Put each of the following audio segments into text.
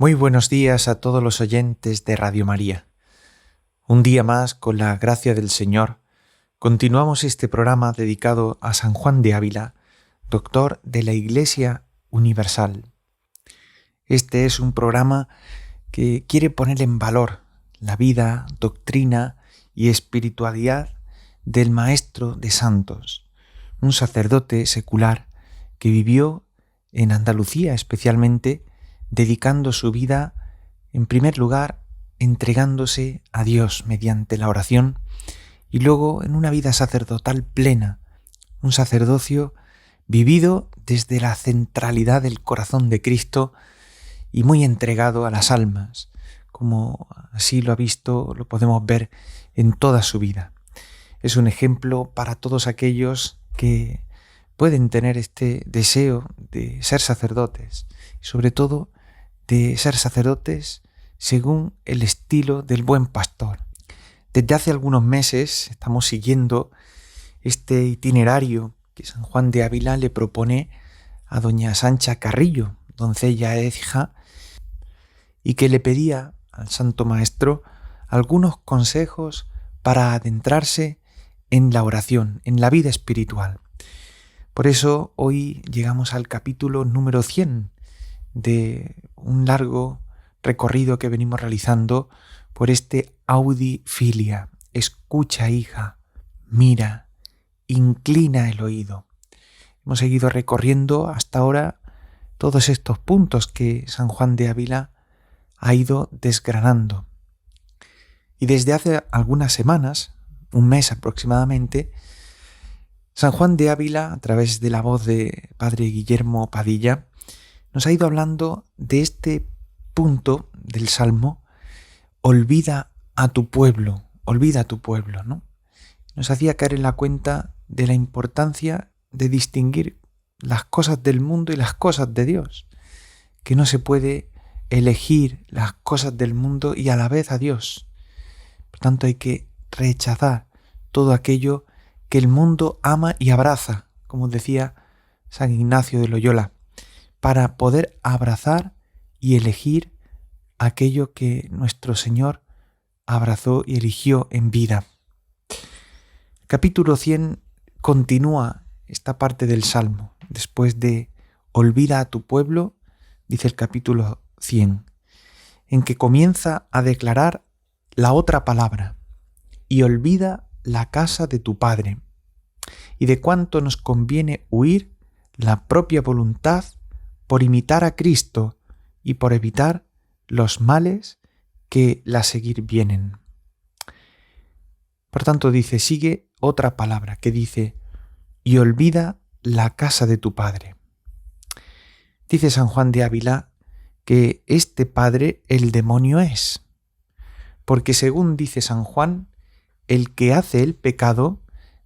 Muy buenos días a todos los oyentes de Radio María. Un día más, con la gracia del Señor, continuamos este programa dedicado a San Juan de Ávila, doctor de la Iglesia Universal. Este es un programa que quiere poner en valor la vida, doctrina y espiritualidad del Maestro de Santos, un sacerdote secular que vivió en Andalucía especialmente, dedicando su vida, en primer lugar, entregándose a Dios mediante la oración y luego en una vida sacerdotal plena, un sacerdocio vivido desde la centralidad del corazón de Cristo y muy entregado a las almas, como así lo podemos ver en toda su vida. Es un ejemplo para todos aquellos que pueden tener este deseo de ser sacerdotes y sobre todo de ser sacerdotes según el estilo del buen pastor. Desde hace algunos meses estamos siguiendo este itinerario que San Juan de Ávila le propone a doña Sancha Carrillo, doncella hija, y que le pedía al Santo Maestro algunos consejos para adentrarse en la oración, en la vida espiritual. Por eso hoy llegamos al capítulo número 100 de un largo recorrido que venimos realizando por este Audi Filia. Escucha, hija, mira, inclina el oído. Hemos seguido recorriendo hasta ahora todos estos puntos que San Juan de Ávila ha ido desgranando. Y desde hace algunas semanas, un mes aproximadamente, San Juan de Ávila, a través de la voz de Padre Guillermo Padilla, nos ha ido hablando de este punto del Salmo, olvida a tu pueblo, ¿no? Nos hacía caer en la cuenta de la importancia de distinguir las cosas del mundo y las cosas de Dios, que no se puede elegir las cosas del mundo y a la vez a Dios. Por tanto, hay que rechazar todo aquello que el mundo ama y abraza, como decía San Ignacio de Loyola, para poder abrazar y elegir aquello que nuestro Señor abrazó y eligió en vida. El capítulo 100 continúa esta parte del Salmo. Después de olvida a tu pueblo, dice el capítulo 100, en que comienza a declarar la otra palabra, y olvida la casa de tu padre, y de cuánto nos conviene huir la propia voluntad por imitar a Cristo y por evitar los males que la seguir vienen. Por tanto, sigue otra palabra que dice, y olvida la casa de tu padre. Dice San Juan de Ávila que este padre el demonio es, porque según dice San Juan, el que hace el pecado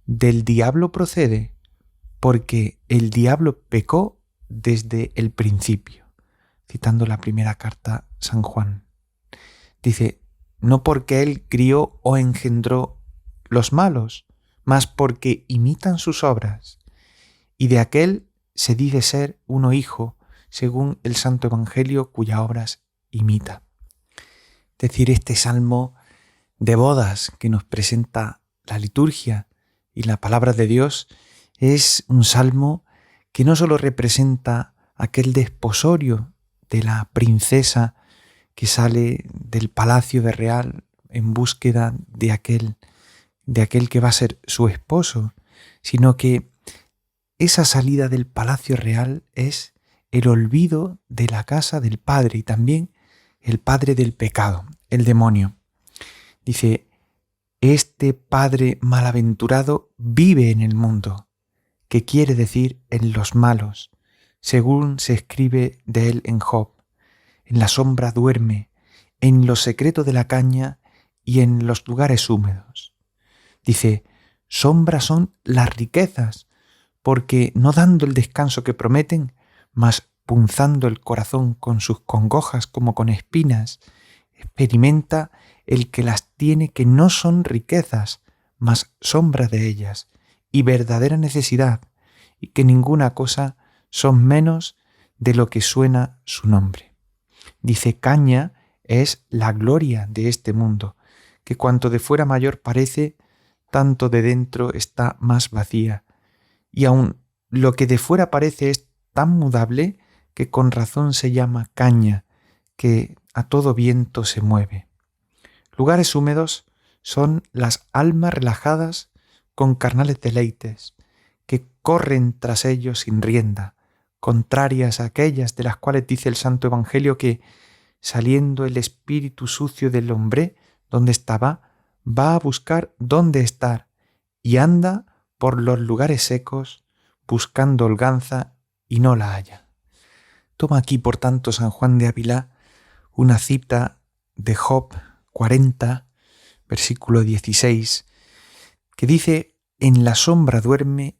del diablo procede, porque el diablo pecó desde el principio. Citando la primera carta San Juan. Dice, no porque él crió o engendró los malos, mas porque imitan sus obras, y de aquel se dice ser uno hijo, según el Santo Evangelio cuya obras imita. Es decir, este salmo de bodas que nos presenta la liturgia y la palabra de Dios es un salmo que no solo representa aquel desposorio de la princesa que sale del palacio de Real en búsqueda de aquel que va a ser su esposo, sino que esa salida del palacio real es el olvido de la casa del padre y también el padre del pecado, el demonio. Dice, este padre malaventurado vive en el mundo, que quiere decir en los malos, según se escribe de él en Job. En la sombra duerme, en lo secreto de la caña y en los lugares húmedos. Dice, sombra son las riquezas, porque no dando el descanso que prometen, mas punzando el corazón con sus congojas como con espinas, experimenta el que las tiene que no son riquezas, mas sombra de ellas, y verdadera necesidad, y que ninguna cosa son menos de lo que suena su nombre. Dice, caña es la gloria de este mundo, que cuanto de fuera mayor parece, tanto de dentro está más vacía. Y aun lo que de fuera parece es tan mudable que con razón se llama caña, que a todo viento se mueve. Lugares húmedos son las almas relajadas con carnales deleites, que corren tras ellos sin rienda, contrarias a aquellas de las cuales dice el Santo Evangelio que, saliendo el espíritu sucio del hombre donde estaba, va a buscar dónde estar y anda por los lugares secos buscando holganza y no la halla. Toma aquí, por tanto, San Juan de Ávila una cita de Job 40, versículo 16, que dice: en la sombra duerme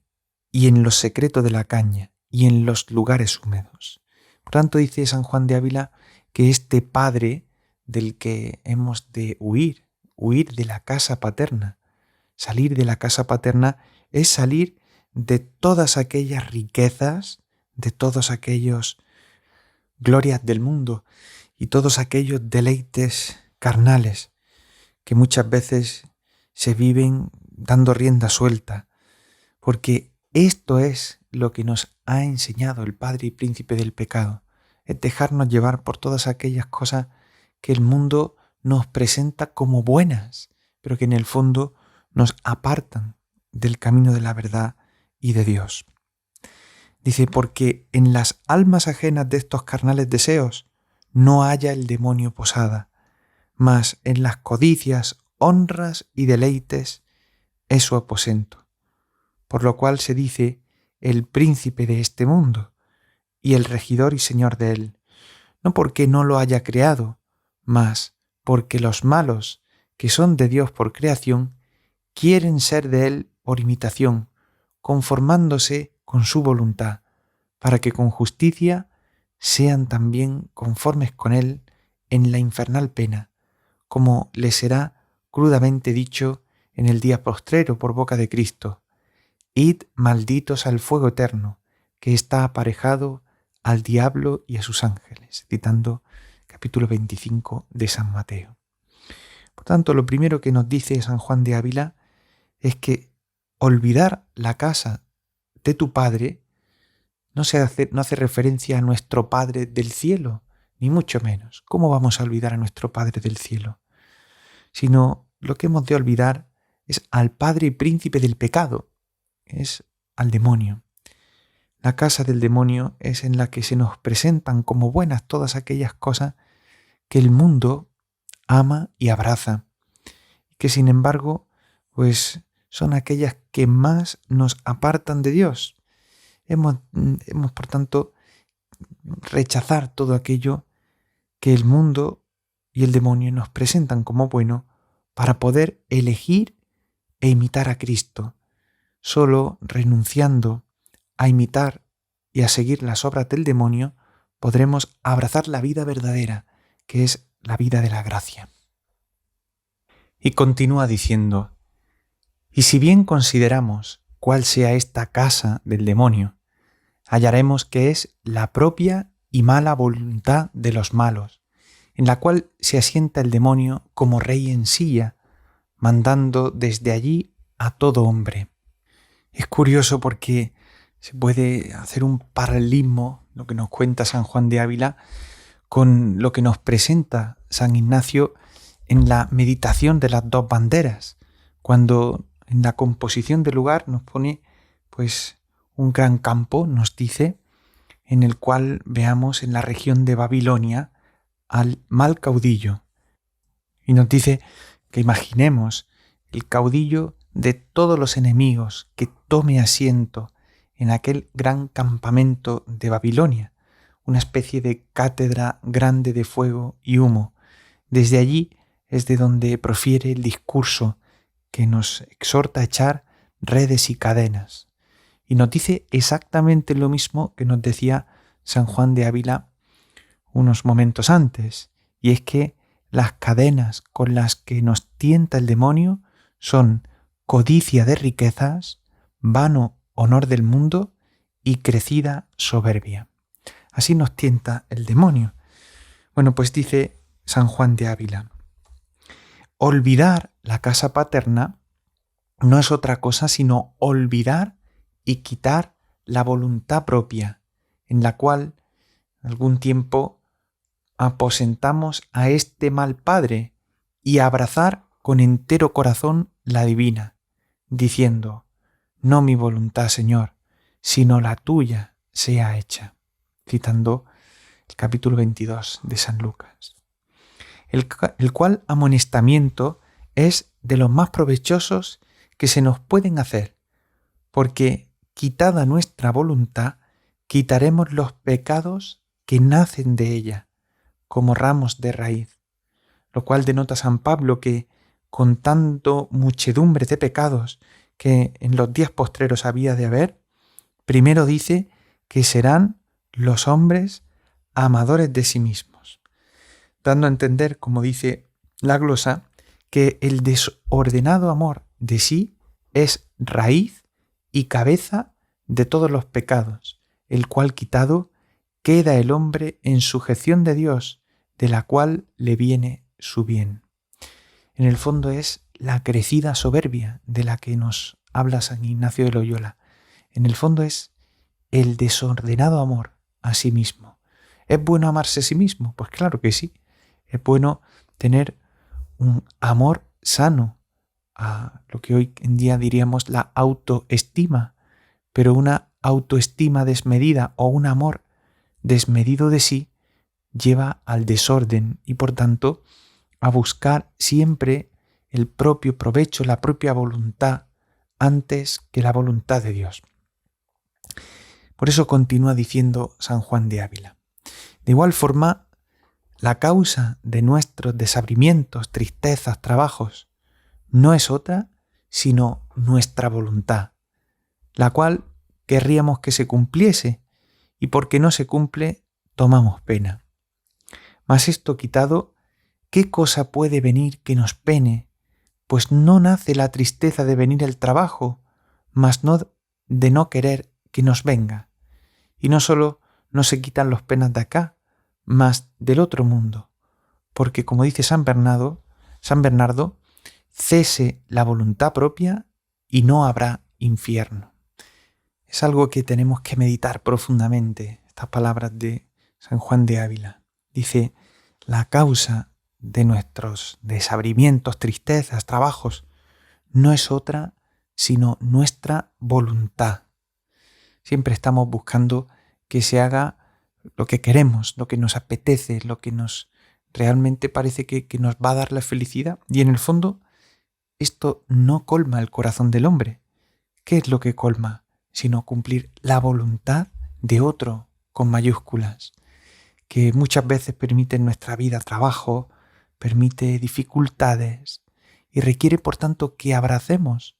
y en lo secreto de la caña y en los lugares húmedos. Por tanto, dice San Juan de Ávila que este padre del que hemos de huir de la casa paterna, salir de la casa paterna es salir de todas aquellas riquezas, de todos aquellos glorias del mundo y todos aquellos deleites carnales que muchas veces se viven dando rienda suelta, porque esto es lo que nos ha enseñado el Padre y Príncipe del pecado, es dejarnos llevar por todas aquellas cosas que el mundo nos presenta como buenas, pero que en el fondo nos apartan del camino de la verdad y de Dios. Dice, porque en las almas ajenas de estos carnales deseos no haya el demonio posada, mas en las codicias, honras y deleites es su aposento. Por lo cual se dice el príncipe de este mundo y el regidor y señor de él, no porque no lo haya creado, mas porque los malos, que son de Dios por creación, quieren ser de él por imitación, conformándose con su voluntad, para que con justicia sean también conformes con él en la infernal pena, como les será crudamente dicho en el día postrero por boca de Cristo: id malditos al fuego eterno, que está aparejado al diablo y a sus ángeles, citando capítulo 25 de San Mateo. Por tanto, lo primero que nos dice San Juan de Ávila es que olvidar la casa de tu Padre no hace referencia a nuestro Padre del cielo, ni mucho menos. ¿Cómo vamos a olvidar a nuestro Padre del cielo? Sino lo que hemos de olvidar es al Padre y Príncipe del pecado, es al demonio. La casa del demonio es en la que se nos presentan como buenas todas aquellas cosas que el mundo ama y abraza, y que sin embargo, pues son aquellas que más nos apartan de Dios. Hemos por tanto rechazar todo aquello que el mundo y el demonio nos presentan como bueno para poder elegir e imitar a Cristo. Solo renunciando a imitar y a seguir las obras del demonio podremos abrazar la vida verdadera, que es la vida de la gracia. Y continúa diciendo: y si bien consideramos cuál sea esta casa del demonio, hallaremos que es la propia y mala voluntad de los malos, en la cual se asienta el demonio como rey en silla, mandando desde allí a todo hombre. Es curioso porque se puede hacer un paralelismo, lo que nos cuenta San Juan de Ávila, con lo que nos presenta San Ignacio en la meditación de las dos banderas, cuando en la composición del lugar nos pone pues un gran campo, nos dice, en el cual veamos en la región de Babilonia al mal caudillo. Y nos dice que imaginemos el caudillo de todos los enemigos que tome asiento en aquel gran campamento de Babilonia, una especie de cátedra grande de fuego y humo. Desde allí es de donde profiere el discurso que nos exhorta a echar redes y cadenas. Y nos dice exactamente lo mismo que nos decía San Juan de Ávila unos momentos antes, y es que las cadenas con las que nos tienta el demonio son codicia de riquezas, vano honor del mundo y crecida soberbia. Así nos tienta el demonio. Bueno, pues dice San Juan de Ávila, olvidar la casa paterna no es otra cosa sino olvidar y quitar la voluntad propia, en la cual algún tiempo aposentamos a este mal padre, y abrazar con entero corazón la divina, diciendo, no mi voluntad, Señor, sino la tuya sea hecha. Citando el capítulo 22 de San Lucas. El cual amonestamiento es de los más provechosos que se nos pueden hacer, porque quitada nuestra voluntad, quitaremos los pecados que nacen de ella, como ramos de raíz, lo cual denota San Pablo que, contando muchedumbre de pecados que en los días postreros había de haber, primero dice que serán los hombres amadores de sí mismos, dando a entender, como dice la glosa, que el desordenado amor de sí es raíz y cabeza de todos los pecados, el cual quitado queda el hombre en sujeción de Dios, de la cual le viene su bien. En el fondo es la crecida soberbia de la que nos habla San Ignacio de Loyola. En el fondo es el desordenado amor a sí mismo. ¿Es bueno amarse a sí mismo? Pues claro que sí. Es bueno tener un amor sano, a lo que hoy en día diríamos la autoestima, pero una autoestima desmedida o un amor desmedido de sí lleva al desorden y por tanto a buscar siempre el propio provecho, la propia voluntad antes que la voluntad de Dios. Por eso continúa diciendo San Juan de Ávila. De igual forma, la causa de nuestros desabrimientos, tristezas, trabajos, no es otra sino nuestra voluntad, la cual querríamos que se cumpliese, y porque no se cumple, tomamos pena. Mas esto quitado, ¿qué cosa puede venir que nos pene? Pues no nace la tristeza de venir el trabajo, mas no de no querer que nos venga. Y no solo no se quitan los penas de acá, mas del otro mundo, porque como dice San Bernardo, cese la voluntad propia y no habrá infierno. Es algo que tenemos que meditar profundamente, estas palabras de San Juan de Ávila. Dice, la causa de nuestros desabrimientos, tristezas, trabajos, no es otra sino nuestra voluntad. Siempre estamos buscando que se haga lo que queremos, lo que nos apetece, lo que nos realmente parece que nos va a dar la felicidad. Y en el fondo, esto no colma el corazón del hombre. ¿Qué es lo que colma? Sino cumplir la voluntad de otro con mayúsculas, que muchas veces permite en nuestra vida trabajo, permite dificultades y requiere por tanto que abracemos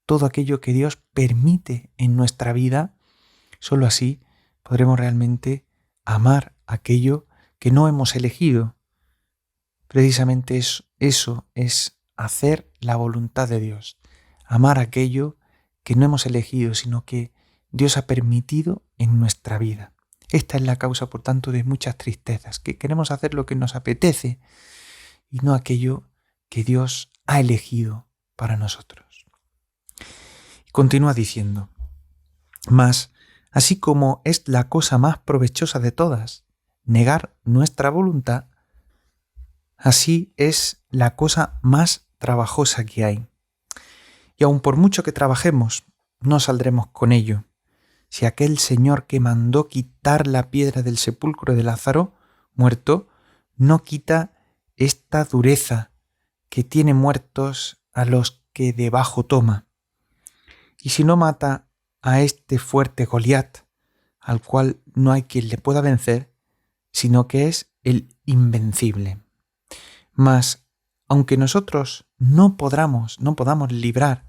todo aquello que Dios permite en nuestra vida. Solo así podremos realmente amar aquello que no hemos elegido. Precisamente eso es hacer la voluntad de Dios, amar aquello que no hemos elegido, sino que Dios ha permitido en nuestra vida. Esta es la causa, por tanto, de muchas tristezas, que queremos hacer lo que nos apetece y no aquello que Dios ha elegido para nosotros. Y continúa diciendo, mas así como es la cosa más provechosa de todas, negar nuestra voluntad, así es la cosa más trabajosa que hay. Y aun por mucho que trabajemos, no saldremos con ello. Si aquel Señor que mandó quitar la piedra del sepulcro de Lázaro, muerto, no quita esta dureza que tiene muertos a los que debajo toma. Y si no mata a este fuerte Goliat, al cual no hay quien le pueda vencer, sino que es el invencible. Mas, aunque nosotros no podamos librar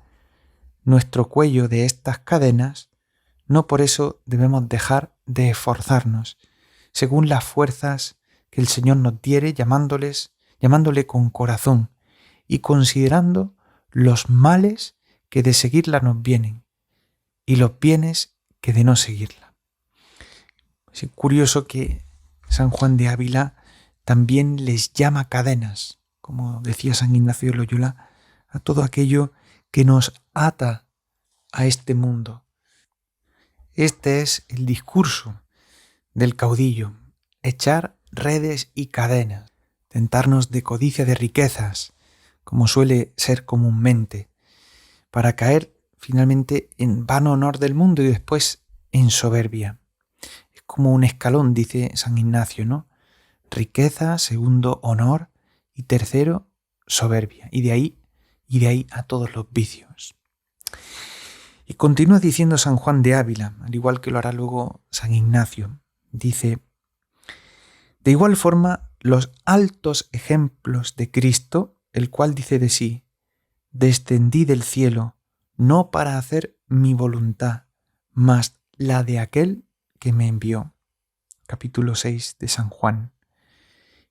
nuestro cuello de estas cadenas, no por eso debemos dejar de esforzarnos, según las fuerzas que el Señor nos diere, llamándole con corazón y considerando los males que de seguirla nos vienen y los bienes que de no seguirla. Es curioso que San Juan de Ávila también les llama cadenas, como decía San Ignacio de Loyola, a todo aquello que nos ata a este mundo. Este es el discurso del caudillo: echar redes y cadenas, tentarnos de codicia de riquezas, como suele ser comúnmente, para caer finalmente en vano honor del mundo y después en soberbia. Es como un escalón, dice San Ignacio, ¿no? Riqueza, segundo honor y tercero soberbia. Y de ahí a todos los vicios. Y continúa diciendo San Juan de Ávila, al igual que lo hará luego San Ignacio. Dice: de igual forma, los altos ejemplos de Cristo, el cual dice de sí: descendí del cielo, no para hacer mi voluntad, mas la de aquel que me envió. Capítulo 6 de San Juan.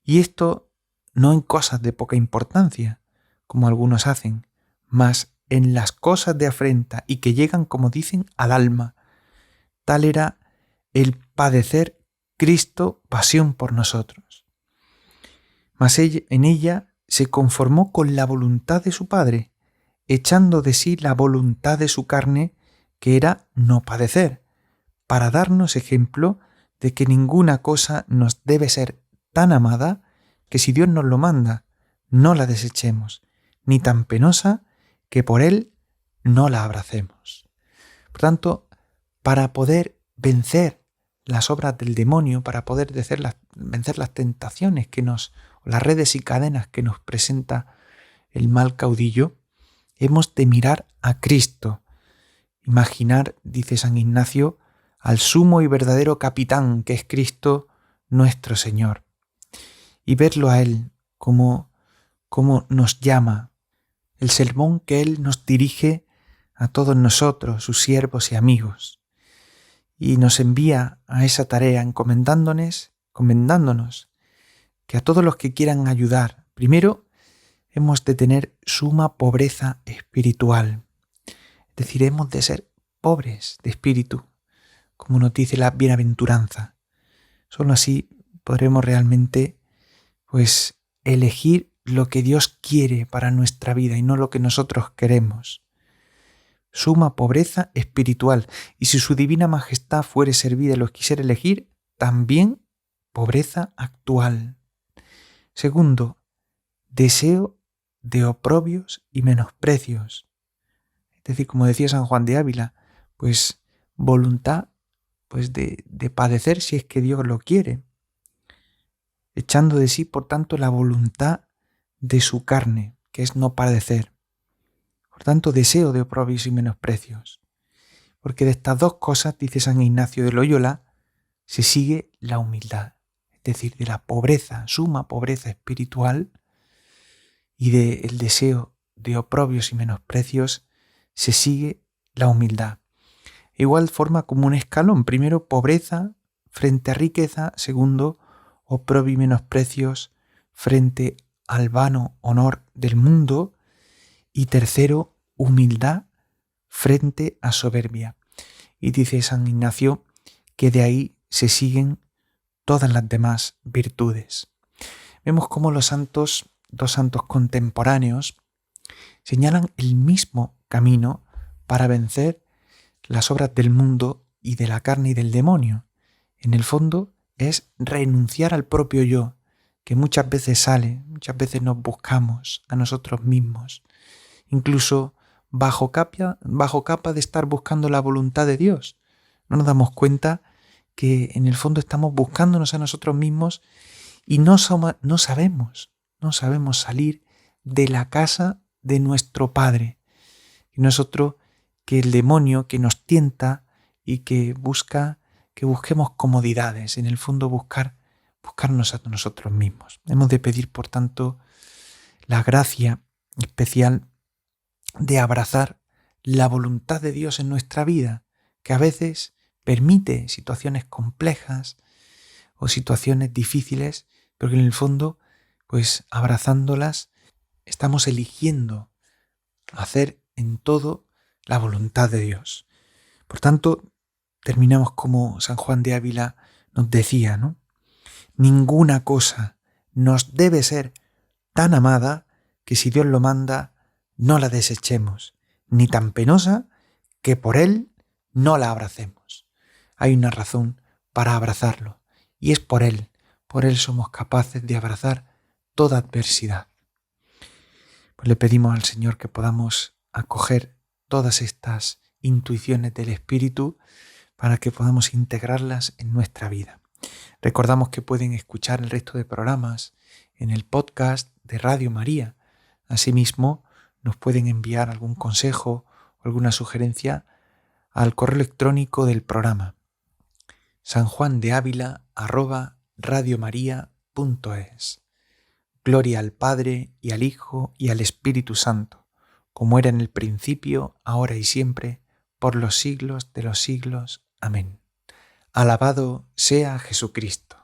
Y esto no en cosas de poca importancia, como algunos hacen, mas en las cosas de afrenta y que llegan, como dicen, al alma. Tal era el padecer Cristo pasión por nosotros. Mas en ella se conformó con la voluntad de su Padre, echando de sí la voluntad de su carne, que era no padecer, para darnos ejemplo de que ninguna cosa nos debe ser tan amada que si Dios nos lo manda, no la desechemos, ni tan penosa que por Él no la abracemos. Por tanto, para poder vencer las obras del demonio, para poder vencer las tentaciones las redes y cadenas que nos presenta el mal caudillo, hemos de mirar a Cristo, imaginar, dice San Ignacio, al sumo y verdadero capitán que es Cristo nuestro Señor, y verlo a Él como nos llama, el sermón que Él nos dirige a todos nosotros, sus siervos y amigos, y nos envía a esa tarea encomendándonos que a todos los que quieran ayudar, primero hemos de tener suma pobreza espiritual, es decir, hemos de ser pobres de espíritu, como nos dice la bienaventuranza. Solo así podremos realmente elegir lo que Dios quiere para nuestra vida y no lo que nosotros queremos. Suma pobreza espiritual, y si su divina majestad fuere servida y los quisiera elegir, también pobreza actual. Segundo, deseo de oprobios y menosprecios. Es decir, como decía San Juan de Ávila, voluntad de padecer si es que Dios lo quiere, echando de sí, por tanto, la voluntad de su carne, que es no padecer. Por tanto, deseo de oprobios y menosprecios. Porque de estas dos cosas, dice San Ignacio de Loyola, se sigue la humildad. Es decir, de la pobreza, suma pobreza espiritual, y del deseo de oprobios y menosprecios, se sigue la humildad. De igual forma como un escalón. Primero, pobreza frente a riqueza. Segundo, oprobio y menosprecios frente al vano honor del mundo. Y tercero, humildad frente a soberbia. Y dice San Ignacio que de ahí se siguen todas las demás virtudes. Vemos cómo dos santos contemporáneos señalan el mismo camino para vencer las obras del mundo y de la carne y del demonio. En el fondo es renunciar al propio yo, que muchas veces nos buscamos a nosotros mismos, incluso bajo capa de estar buscando la voluntad de Dios. No nos damos cuenta que en el fondo estamos buscándonos a nosotros mismos y no sabemos salir de la casa de nuestro Padre. Y no es otro que el demonio que nos tienta y que busca que busquemos comodidades, en el fondo buscarnos a nosotros mismos. Hemos de pedir, por tanto, la gracia especial de abrazar la voluntad de Dios en nuestra vida, que a veces permite situaciones complejas o situaciones difíciles, pero que en el fondo, abrazándolas, estamos eligiendo hacer en todo la voluntad de Dios. Por tanto, terminamos como San Juan de Ávila nos decía, ¿no? Ninguna cosa nos debe ser tan amada que si Dios lo manda, no la desechemos, ni tan penosa que por Él no la abracemos. Hay una razón para abrazarlo, y es por Él somos capaces de abrazar toda adversidad. Pues le pedimos al Señor que podamos acoger todas estas intuiciones del Espíritu para que podamos integrarlas en nuestra vida. Recordamos que pueden escuchar el resto de programas en el podcast de Radio María. Asimismo, nos pueden enviar algún consejo o alguna sugerencia al correo electrónico del programa sanjuandeavila@radiomaria.es. Gloria al Padre y al Hijo y al Espíritu Santo, como era en el principio, ahora y siempre, por los siglos de los siglos. Amén. Alabado sea Jesucristo.